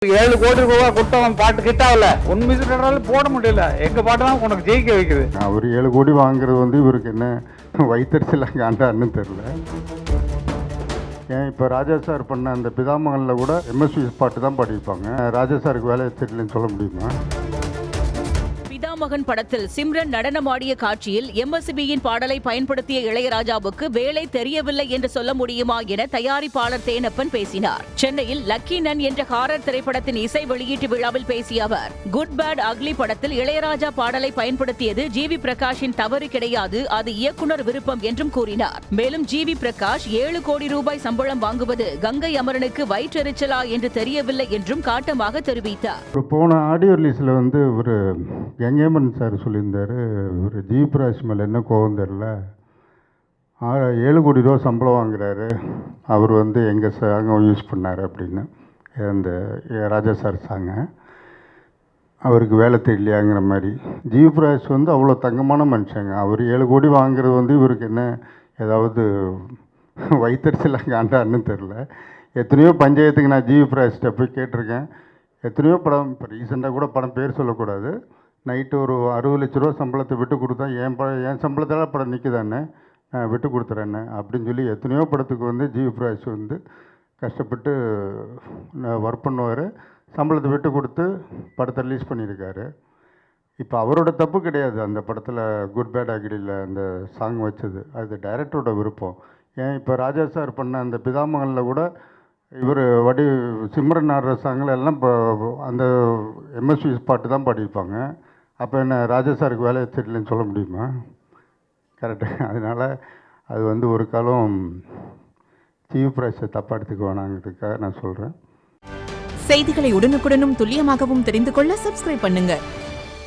7 கோடி ரூபாய் கொடுத்தவன் பாட்டு கிட்டாவில் உண்மையாலும் போட முடியல. எங்க பாட்டு தான் உனக்கு ஜெயிக்க வைக்குது. அவர் 7 கோடி வாங்குறது இவருக்கு என்ன வைத்தறிச்சலாக காண்டான்னு தெரியல. ஏன் இப்போ ராஜா சார் பண்ண அந்த பிதாமகனில் கூட எம்எஸ்வி பாட்டு தான் பாடிப்பாங்க. ராஜா சாருக்கு வேலையை தெரியலன்னு சொல்ல முடியுமா? பிதாமகன் படத்தில் சிம்ரன் நடனமாடிய காட்சியில் எம்எஸ்பியின் பாடலை பயன்படுத்திய இளையராஜாவுக்கு வேலை தெரியவில்லை என்று சொல்ல முடியுமா என தயாரிப்பாளர் தேனப்பன் பேசினார். சென்னையில் லக்கி நன் என்ற ஹாரர் திரைப்படத்தின் இசை வெளியீட்டு விழாவில் பேசிய அவர், குட் பேட் அக்லி படத்தில் இளையராஜா பாடலை பயன்படுத்தியது ஜிவி பிரகாஷின் தவறு கிடையாது, அது இயக்குனர் விருப்பம் என்றும் கூறினார். மேலும் ஜிவி பிரகாஷ் 7 கோடி ரூபாய் சம்பளம் வாங்குவது கங்கை அமரனுக்கு வயிற்றெரிச்சலா என்று தெரியவில்லை என்றும் காட்டமாக தெரிவித்தார். போன ஆடியோ ரிலீஸில் ஒரு யங்கேமன் சார் சொல்லியிருந்தார், ஒரு ஜீப்ராஜ் மேலே என்ன கோவம் தெரில, 7 கோடி ரூபா சம்பளம் வாங்குறாரு, அவர் எங்கள் சாங்கை யூஸ் பண்ணார் அப்படின்னு. அந்த ராஜா சார் சாங்க அவருக்கு வேலை தெரியலையாங்கிற மாதிரி. ஜீப்ராஜ் அவ்வளோ தங்கமான மனுஷங்க. அவர் 7 கோடி வாங்குறது இவருக்கு என்ன ஏதாவது வைத்தறிச்சலாக காண்டான்னு தெரில. எத்தனையோ பஞ்சாயத்துக்கு நான் ஜீப்ராஜ்கிட்ட போய் கேட்டிருக்கேன். எத்தனையோ படம், இப்போ ரீசெண்டாக கூட படம் பேர் சொல்லக்கூடாது, நைட்டு ஒரு 60 லட்ச ரூபா சம்பளத்தை விட்டு கொடுத்தா என் சம்பளத்தால் படம் நிற்குதானே, நான் விட்டு கொடுத்துறேன்னு அப்படின்னு சொல்லி எத்தனையோ படத்துக்கு ஜீவ்ராஜ் கஷ்டப்பட்டு ஒர்க் பண்ணுவார். சம்பளத்தை விட்டு கொடுத்து படத்தை ரிலீஸ் பண்ணியிருக்காரு. இப்போ அவரோட தப்பு கிடையாது. அந்த படத்தில் குட் பேட் அக்லியில் அந்த சாங் வச்சது அது டைரக்டரோட விருப்பம். ஏன் இப்போ ராஜா சார் பண்ண அந்த பிதாமகனில் கூட இவர் சிம்ரன் ஆடுற சாங்கில் எல்லாம் இப்போ அந்த எம்எஸ்வி பாட்டு தான் பாடியிருப்பாங்க. அப்போ என்ன ராஜா சாருக்கு வேலையை தெரியலன்னு சொல்ல முடியுமா? கரெக்டு. அதனால் அது ஒரு காலம் ஜீவ் பிரைஸை தப்பாக எடுத்துக்க வேணாங்கிறதுக்காக நான் சொல்கிறேன். செய்திகளை உடனுக்குடனும் துல்லியமாகவும் தெரிந்து கொள்ள சப்ஸ்கிரைப் பண்ணுங்கள்.